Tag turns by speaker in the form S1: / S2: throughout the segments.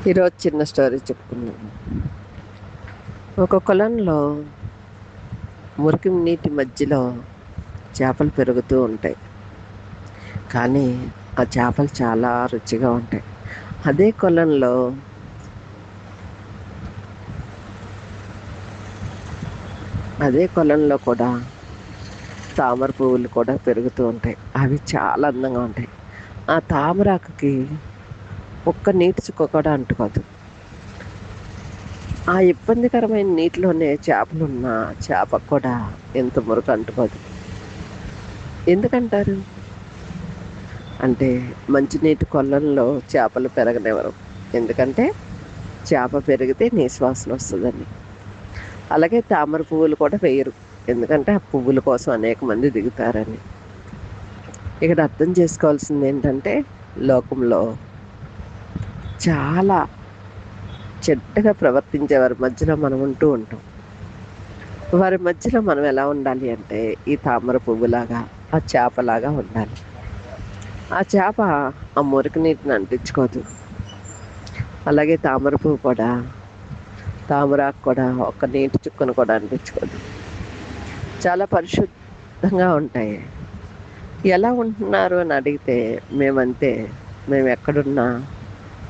S1: ఈరోజు చిన్న స్టోరీ చెప్పుకున్నాను. ఒక కొలంలో మురికి నీటి మధ్యలో చేపలు పెరుగుతూ ఉంటాయి. కానీ ఆ చేపలు చాలా రుచిగా ఉంటాయి. అదే కొలంలో కూడా తామర పువ్వులు కూడా పెరుగుతూ ఉంటాయి. అవి చాలా అందంగా ఉంటాయి. ఆ తామరాకుకి ఒక్క నీటి చుక్క కూడా అంటుకోదు. ఆ ఇబ్బందికరమైన నీటిలోనే చేపలున్న చేపకు కూడా ఎంత మురకు అంటుకోదు. ఎందుకంటారు? అంటే మంచినీటి కొలంలో చేపలు పెరగనివ్వరు. ఎందుకంటే చేప పెరిగితే నిశ్వాసన వస్తుందని. అలాగే తామర పువ్వులు కూడా వేయరు. ఎందుకంటే ఆ పువ్వుల కోసం అనేక మంది దిగుతారని. ఇక్కడ అర్థం చేసుకోవాల్సింది ఏంటంటే, లోకంలో చాలా చెడ్డగా ప్రవర్తించే వారి మధ్యలో మనం ఉంటూ ఉంటాం. వారి మధ్యలో మనం ఎలా ఉండాలి అంటే, ఈ తామర పువ్వులాగా, ఆ చేపలాగా ఉండాలి. ఆ చేప ఆ మురికి నీటిని అంటించుకోదు. అలాగే తామర పువ్వు కూడా, తామరాకు కూడా ఒక్క నీటి చుక్కను కూడా అంటించుకోదు. చాలా పరిశుద్ధంగా ఉంటాయి. ఎలా ఉంటున్నారు అని అడిగితే మేమంతే, మేము ఎక్కడున్నా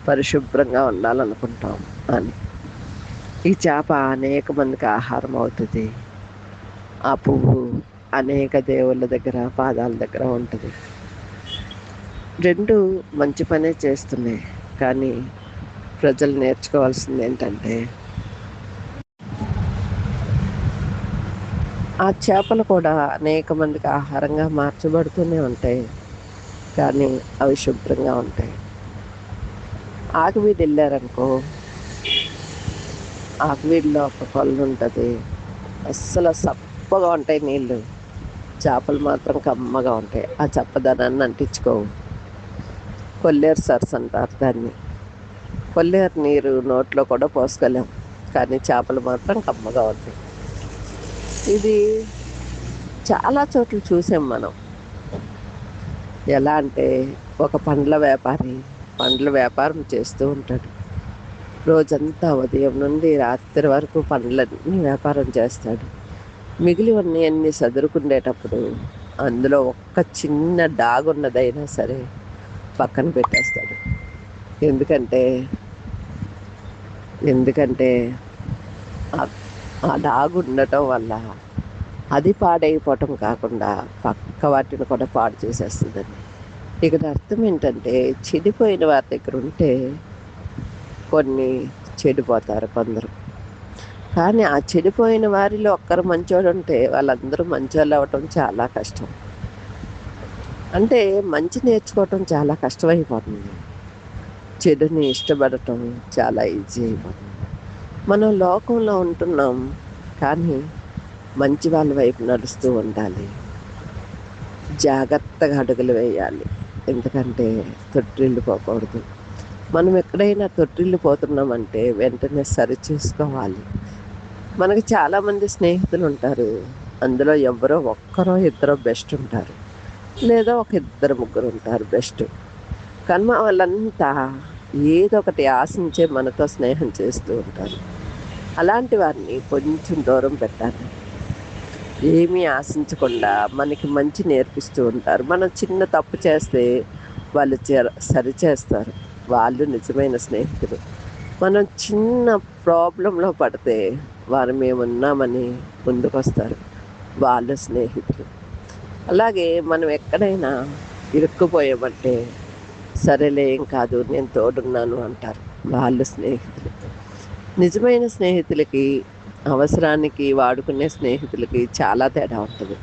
S1: పరిశుభ్రంగా ఉండాలనుకుంటాం అని. ఈ చేప అనేక మందికి ఆహారం అవుతుంది. ఆ పువ్వు అనేక దేవుళ్ళ దగ్గర, పాదాల దగ్గర ఉంటుంది. రెండు మంచి పనే చేస్తున్నాయి. కానీ ప్రజలు నేర్చుకోవాల్సింది ఏంటంటే, ఆ చేపలు కూడా అనేక మందికి ఆహారంగా మార్చబడుతూనే ఉంటాయి. కానీ అవి శుభ్రంగా ఉంటాయి. ఆకువీడు వెళ్ళారనుకో, ఆకువీడిలో ఒక కొలను ఉంటుంది. అస్సలు సప్పగా ఉంటాయి నీళ్ళు. చేపలు మాత్రం కమ్మగా ఉంటాయి. ఆ చప్పదనాన్ని అంటించుకోవు. కొల్లేరు సరస్సు అంటారు దాన్ని. కొల్లేరు నీరు నోట్లో కూడా పోసుకోలేం. కానీ చేపలు మాత్రం కమ్మగా ఉంటాయి. ఇది చాలా చోట్ల చూసాం మనం. ఎలా అంటే, ఒక పండ్ల వ్యాపారి పండ్ల వ్యాపారం చేస్తూ ఉంటాడు. రోజంతా ఉదయం నుండి రాత్రి వరకు పండ్లన్నీ వ్యాపారం చేస్తాడు. మిగిలివన్నీ అన్నీ సదురుకునేటప్పుడు అందులో ఒక్క చిన్న డాగున్నదైనా సరే పక్కన పెట్టేస్తాడు. ఎందుకంటే ఎందుకంటే ఆ డాగు ఉండటం వల్ల అది పాడైపోవటం కాకుండా పక్క వాటిని కూడా పాడు చేసేస్తుందండి. ఇక్కడ అర్థం ఏంటంటే, చెడిపోయిన వారి దగ్గర ఉంటే కొన్ని చెడిపోతారు కొందరు. కానీ ఆ చెడిపోయిన వారిలో ఒక్కరు మంచోడు ఉంటే వాళ్ళందరూ మంచోళ్ళు అవ్వటం చాలా కష్టం. అంటే మంచి నేర్చుకోవటం చాలా కష్టమైపోతుంది. చెడుని ఇష్టపడటం చాలా ఈజీ అయిపోతుంది. మనం లోకంలో ఉంటున్నాం, కానీ మంచి వాళ్ళ వైపు నడుస్తూ ఉండాలి. జాగ్రత్తగా అడుగులు వేయాలి. ఎందుకంటే తొట్టిల్లిపోకూడదు. మనం ఎక్కడైనా తొట్టిల్లిపోతున్నామంటే వెంటనే సరి చేసుకోవాలి. మనకి చాలామంది స్నేహితులు ఉంటారు. అందులో ఎవరో ఒక్కరో ఇద్దరో బెస్ట్ ఉంటారు. లేదా ఒక ఇద్దరు ముగ్గురు ఉంటారు బెస్ట్. కానీ వాళ్ళంతా ఏదో ఒకటి ఆశించే మనతో స్నేహం చేస్తూ ఉంటారు. అలాంటి వారిని కొంచెం దూరం పెట్టాలి. ఏమీ ఆశించకుండా మనకి మంచి నేర్పిస్తూ ఉంటారు. మనం చిన్న తప్పు చేస్తే వాళ్ళు సరి చేస్తారు. వాళ్ళు నిజమైన స్నేహితులు. మనం చిన్న ప్రాబ్లంలో పడితే వారు మేమున్నామని ముందుకొస్తారు. వాళ్ళు స్నేహితులు. అలాగే మనం ఎక్కడైనా ఇరుక్కుపోయామంటే, సరేలే ఏం కాదు నేను తోడున్నాను అంటారు. వాళ్ళు స్నేహితులు. నిజమైన స్నేహితులకి, అవసరానికి వాడుకునే స్నేహితులకి చాలా తేడా ఉంటుంది.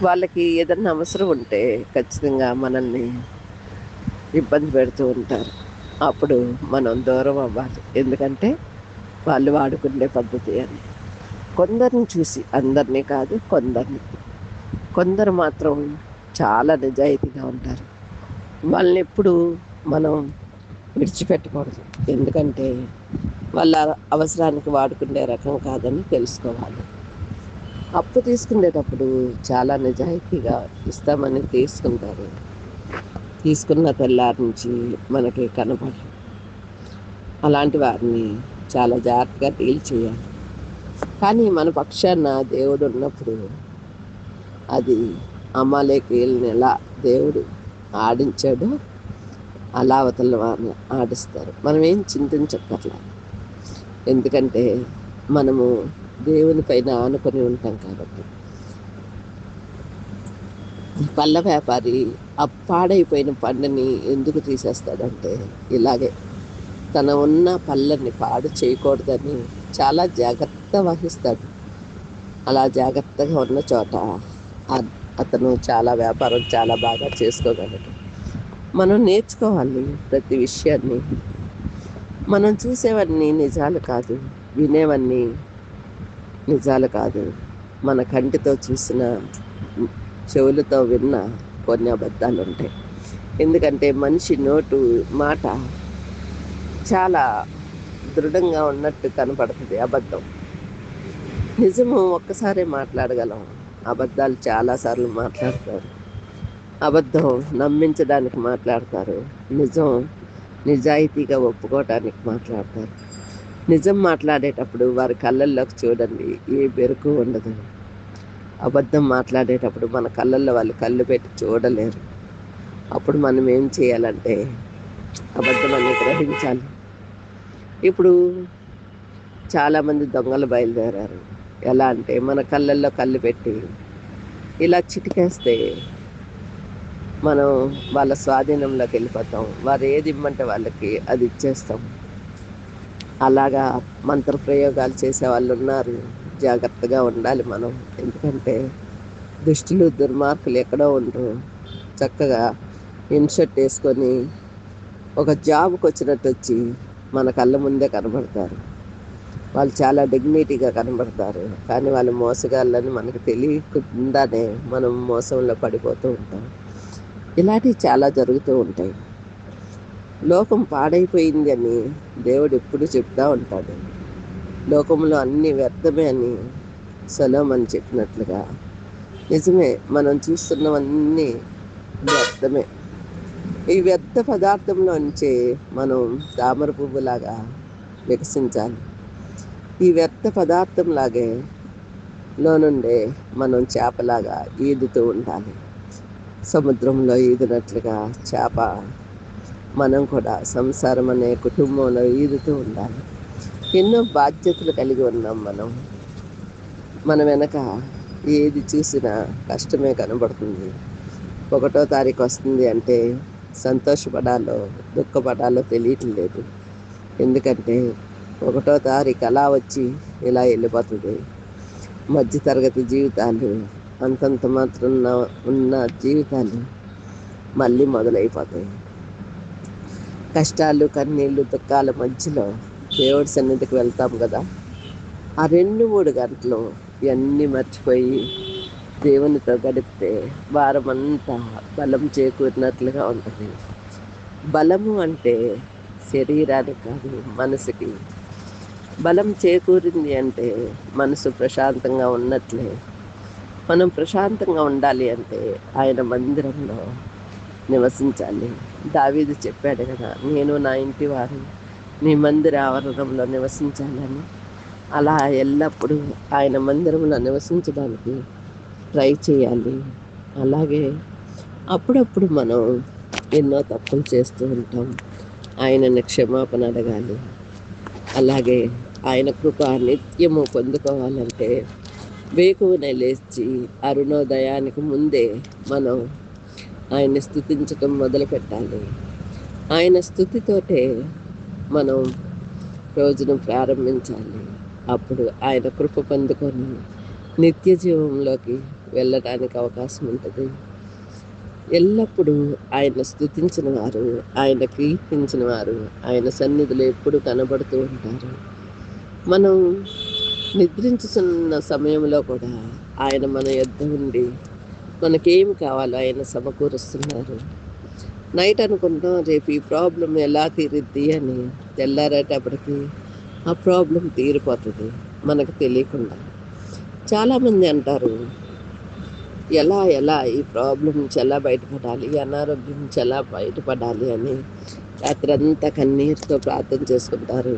S1: వాళ్ళకి ఏదన్నా అవసరం ఉంటే ఖచ్చితంగా మనల్ని ఇబ్బంది పెడుతూ ఉంటారు. అప్పుడు మనం దూరం అవ్వాలి. ఎందుకంటే వాళ్ళు వాడుకునే పద్ధతి అని. కొందరిని చూసి, అందరినీ కాదు కొందరిని, కొందరు మాత్రం చాలా నిజాయితీగా ఉంటారు. వాళ్ళని ఎప్పుడు మనం విడిచిపెట్టకూడదు. ఎందుకంటే వాళ్ళ అవసరానికి వాడుకునే రకం కాదని తెలుసుకోవాలి. అప్పు తీసుకునేటప్పుడు చాలా నిజాయితీగా ఇస్తామని తీసుకుంటారు. తీసుకున్న తెల్లారి నుంచి మనకి కనపడరు. అలాంటి వారిని చాలా జాగ్రత్తగా డీల్ చేయాలి. కానీ మన పక్షాన దేవుడు ఉన్నప్పుడు అది అమాలేకీయుల్ని ఎలా దేవుడు ఆడించాడో అలా అవతల వారిని ఆడిస్తారు. మనం ఏం చింతించక్కర్లా. ఎందుకంటే మనము దేవుని పైన ఆనుకొని ఉంటాం కాబట్టి. పళ్ళ వ్యాపారి ఆ పాడైపోయిన పండుని ఎందుకు తీసేస్తాడంటే ఇలాగే తన ఉన్న పళ్ళని పాడు చేయకూడదని చాలా జాగ్రత్త వహిస్తాడు. అలా జాగ్రత్తగా ఉన్న చోట అతను చాలా వ్యాపారం చాలా బాగా చేసుకోగలడు. మనం నేర్చుకోవాలి ప్రతి విషయాన్ని. మనం చూసేవన్నీ నిజాలు కాదు, వినేవన్నీ నిజాలు కాదు. మన కంటితో చూసిన, చెవులతో విన్న కొన్ని అబద్ధాలు ఉంటాయి. ఎందుకంటే మనిషి నోటు మాట చాలా దృఢంగా ఉన్నట్టు కనపడుతుంది అబద్ధం. నిజము ఒక్కసారే మాట్లాడగలం, అబద్ధాలు చాలాసార్లు మాట్లాడతారు. అబద్ధం నమ్మించడానికి మాట్లాడతారు, నిజం నిజాయితీగా ఒప్పుకోవటానికి మాట్లాడతారు. నిజం మాట్లాడేటప్పుడు వారి కళ్ళల్లోకి చూడండి, ఏ బెరుకు ఉండదు. అబద్ధం మాట్లాడేటప్పుడు మన కళ్ళల్లో వాళ్ళు కళ్ళు పెట్టి చూడలేరు. అప్పుడు మనం ఏం చేయాలంటే అబద్ధం అని గ్రహించాలి. ఇప్పుడు చాలామంది దొంగలు బయలుదేరారు. ఎలా అంటే మన కళ్ళల్లో కళ్ళు పెట్టి ఇలా చిటికేస్తే మనం వాళ్ళ స్వాధీనంలోకి వెళ్ళిపోతాం. వారు ఏది ఇమ్మంటే వాళ్ళకి అది ఇచ్చేస్తాం. అలాగా మంత్ర ప్రయోగాలు చేసే వాళ్ళు ఉన్నారు. జాగ్రత్తగా ఉండాలి మనం. ఎందుకంటే దుష్టులు దుర్మార్గులు ఎక్కడో ఉండరు. చక్కగా ఇన్షర్ట్ వేసుకొని ఒక జాబ్కి వచ్చినట్టు వచ్చి మన కళ్ళ ముందే కనబడతారు. వాళ్ళు చాలా డిగ్నిటీగా కనబడతారు, కానీ వాళ్ళు మోసగాళ్ళని మనకు తెలియకుండానే మనం మోసంలో పడిపోతూ ఉంటాం. ఇలాంటివి చాలా జరుగుతూ ఉంటాయి. లోకం పాడైపోయింది అని దేవుడు ఎప్పుడు చెప్తూ ఉంటాడు. లోకంలో అన్నీ వ్యర్థమే అని సొలొమోను చెప్పినట్లుగా నిజమే, మనం చూస్తున్నవన్నీ వ్యర్థమే. ఈ వ్యర్థ పదార్థంలో నుంచే మనం తామర పువ్వులాగా వికసించాలి. ఈ వ్యర్థ పదార్థంలాగే నుండే మనం చేపలాగా ఈదుతూ ఉండాలి. సముద్రంలో ఈదినట్లుగా చేప మనం కూడా సంసారం అనే కుటుంబంలో ఈదుతూ ఉండాలి. ఎన్నో బాధ్యతలు కలిగి ఉన్నాం మనం. మన వెనక ఏది చూసినా కష్టమే కనబడుతుంది. 1వ తారీఖు వస్తుంది అంటే సంతోషపడాలో దుఃఖపడాలో తెలియటం లేదు. ఎందుకంటే 1వ తారీఖు అలా వచ్చి ఇలా వెళ్ళిపోతుంది. మధ్యతరగతి జీవితాలు, అంతంత మాత్రం ఉన్న జీవితాలు మళ్ళీ మొదలైపోతాయి. కష్టాలు, కన్నీళ్ళు, దుఃఖాల మధ్యలో దేవుడి సన్నిధికి వెళ్తాం కదా, ఆ 2-3 గంటలు ఇవన్నీ మర్చిపోయి దేవునితో గడిపితే వారమంతా బలం చేకూరినట్లుగా ఉంటుంది. బలము అంటే శరీరానికి కాదు, మనసుకి. బలం చేకూరింది అంటే మనసు ప్రశాంతంగా ఉన్నట్లే. మనం ప్రశాంతంగా ఉండాలి అంటే ఆయన మందిరంలో నివసించాలి. దావీదు చెప్పాడు కదా, నేను నా ఇంటి వారు నీ మందిర ఆవరణంలో నివసించాలని. అలా ఎల్లప్పుడూ ఆయన మందిరంలో నివసించడానికి ట్రై చేయాలి. అలాగే అప్పుడప్పుడు మనం ఎన్నో తప్పులు చేస్తూ ఉంటాం, ఆయనని క్షమాపణ అడగాలి. అలాగే ఆయన కృప నిత్యము పొందుకోవాలంటే వేకువనే లేచి అరుణోదయానికి ముందే మనం ఆయన్ని స్తుతించటం మొదలు పెట్టాలి. ఆయన స్తుతితోటే మనం రోజును ప్రారంభించాలి. అప్పుడు ఆయన కృప పొందుకొని నిత్య జీవంలోకి వెళ్ళడానికి అవకాశం ఉంటుంది. ఎల్లప్పుడూ ఆయన స్తుతించిన వారు, ఆయన కీర్తించిన వారు ఆయన సన్నిధిలో ఎప్పుడు కనబడుతూ ఉంటారు. మనం నిద్రించుతున్న సమయంలో కూడా ఆయన మన యొద్ద ఉండి మనకేమి కావాలో ఆయన సమకూరుస్తున్నారు. నైట్ అనుకుంటాం రేపు ఈ ప్రాబ్లం ఎలా తీరుద్ది అని, తెల్లారేటప్పటికి ఆ ప్రాబ్లం తీరిపోతుంది మనకు తెలియకుండా. చాలామంది అంటారు ఎలా ఎలా ఈ ప్రాబ్లం నుంచి ఎలా బయటపడాలి, ఈ అనారోగ్యం నుంచి ఎలా బయటపడాలి అని రాత్రంతా కన్నీరుతో ప్రార్థన చేసుకుంటారు.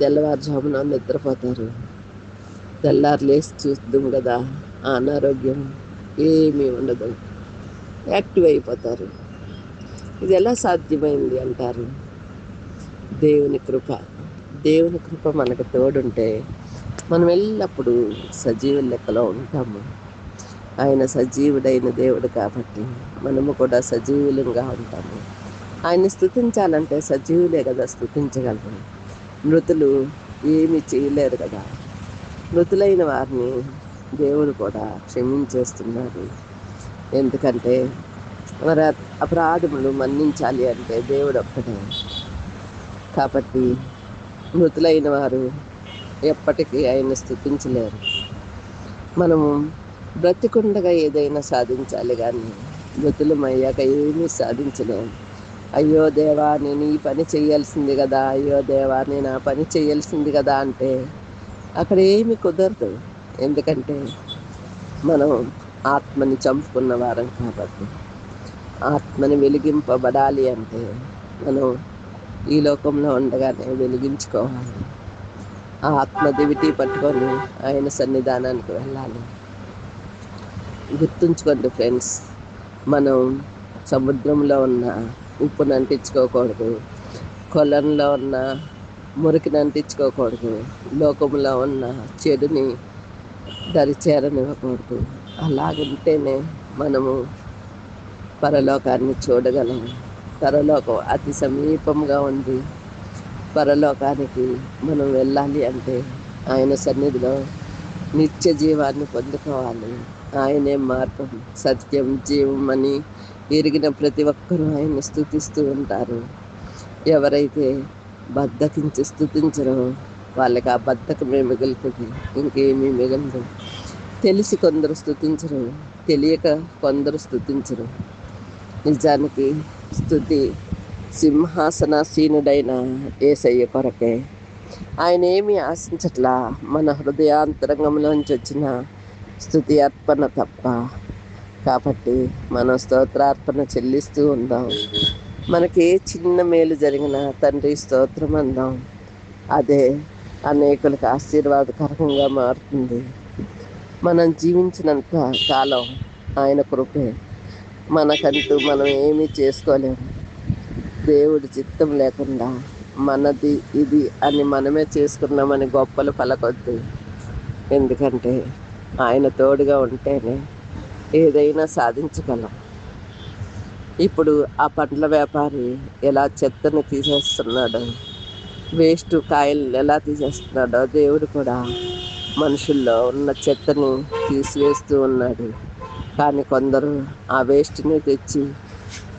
S1: తెల్లవారుజామున నిద్రపోతారు. తెల్లారు లేచి చూద్దాం కదా, ఆ అనారోగ్యం ఏమీ ఉండదు, యాక్టివ్ అయిపోతారు. ఇది ఎలా సాధ్యమైంది అంటారు? దేవుని కృప. దేవుని కృప మనకు తోడుంటే మనం ఎల్లప్పుడూ సజీవుల లెక్కలో ఉంటాము. ఆయన సజీవుడైన దేవుడు కాబట్టి మనము కూడా సజీవులంగా ఉంటాము. ఆయన్ని స్తుతించాలంటే సజీవులే కదా స్తుతించగలరు. మృతులు ఏమి చేయలేరు కదా. మృతులైన వారిని దేవుడు కూడా క్షమించేస్తున్నారు. ఎందుకంటే మరి అపరాధములు మన్నించాలి అంటే దేవుడు ఒక్కడే. కాబట్టి మృతులైన వారు ఎప్పటికీ ఆయన్ని స్తుతించలేరు. మనము బ్రతికుండగా ఏదైనా సాధించాలి కానీ మృతులమయ్యాక ఏమీ సాధించలేము. అయ్యో దేవా నేను ఈ పని చేయాల్సింది కదా, అయ్యో దేవా నేను ఆ పని చేయాల్సింది కదా అంటే అక్కడ ఏమీ కుదరదు. ఎందుకంటే మనం ఆత్మని చంపుకున్న వారం కాబట్టి. ఆత్మని వెలిగింపబడాలి అంటే మనం ఈ లోకంలో ఉండగానే వెలిగించుకోవాలి. ఆ ఆత్మ దివిటి పట్టుకొని ఆయన సన్నిధానానికి వెళ్ళాలి. గుర్తుంచుకోండి ఫ్రెండ్స్, మనం సముద్రంలో ఉన్న ఉప్పును అంటించుకోకూడదు, కొలంలో ఉన్న మురికిని అంటించుకోకూడదు, లోకంలో ఉన్న చెడుని దరి చేరనివ్వకూడదు. అలాగుంటేనే మనము పరలోకాన్ని చూడగలం. పరలోకం అతి సమీపంగా ఉంది. పరలోకానికి మనం వెళ్ళాలి అంటే ఆయన సన్నిధిలో నిత్య జీవాన్ని పొందుకోవాలి. ఆయనే మార్గం, సత్యం, జీవం అని ఎరిగిన ప్రతి ఒక్కరూ ఆయన్ని స్తుతిస్తూ ఉంటారు. ఎవరైతే బద్ధకించి స్తుతించరో వాళ్ళకి ఆ బద్ధకమే మిగులుతుంది, ఇంకేమీ మిగలదు. తెలిసి కొందరు స్తుతించరు, తెలియక కొందరు స్తుతించరు. నిజానికి స్తుతి సింహాసనాసీనుడైన యేసయ్య కొరకే. ఆయన ఏమీ ఆశించట్లా, మన హృదయాంతరంగంలోంచి వచ్చిన స్తుతి అర్పణ తప్ప. కాబట్టి మనం స్తోత్రార్పణ చెల్లిస్తూ ఉందాం. మనకి ఏ చిన్న మేలు జరిగినా తండ్రి స్తోత్రం అందాం. అదే అనేకులకు ఆశీర్వాదకరంగా మారుతుంది. మనం జీవించినంత కాలం ఆయన కృపే. మనకంటూ మనం ఏమీ చేసుకోలేము. దేవుడి చిత్తం లేకుండా మనది ఇది అని మనమే చేసుకున్నామని గొప్పలు పలకొద్దు. ఎందుకంటే ఆయన తోడుగా ఉంటేనే ఏదైనా సాధించగలం. ఇప్పుడు ఆ పండ్ల వ్యాపారి ఎలా చెత్తను తీసేస్తున్నాడో, వేస్ట్ కాయలు ఎలా తీసేస్తున్నాడో దేవుడు కూడా మనుషుల్లో ఉన్న చెత్తని తీసివేస్తూ ఉన్నాడు. కానీ కొందరు ఆ వేస్ట్ని తెచ్చి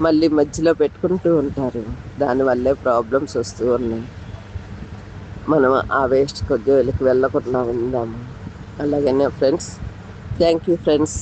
S1: మళ్ళీ మధ్యలో పెట్టుకుంటూ ఉంటారు. దానివల్లే ప్రాబ్లమ్స్ వస్తూ ఉన్నాయి. మనం ఆ వేస్ట్ జోలికి వెళ్ళకుండా ఉందాము. అలాగనే ఫ్రెండ్స్, థ్యాంక్ యూ ఫ్రెండ్స్.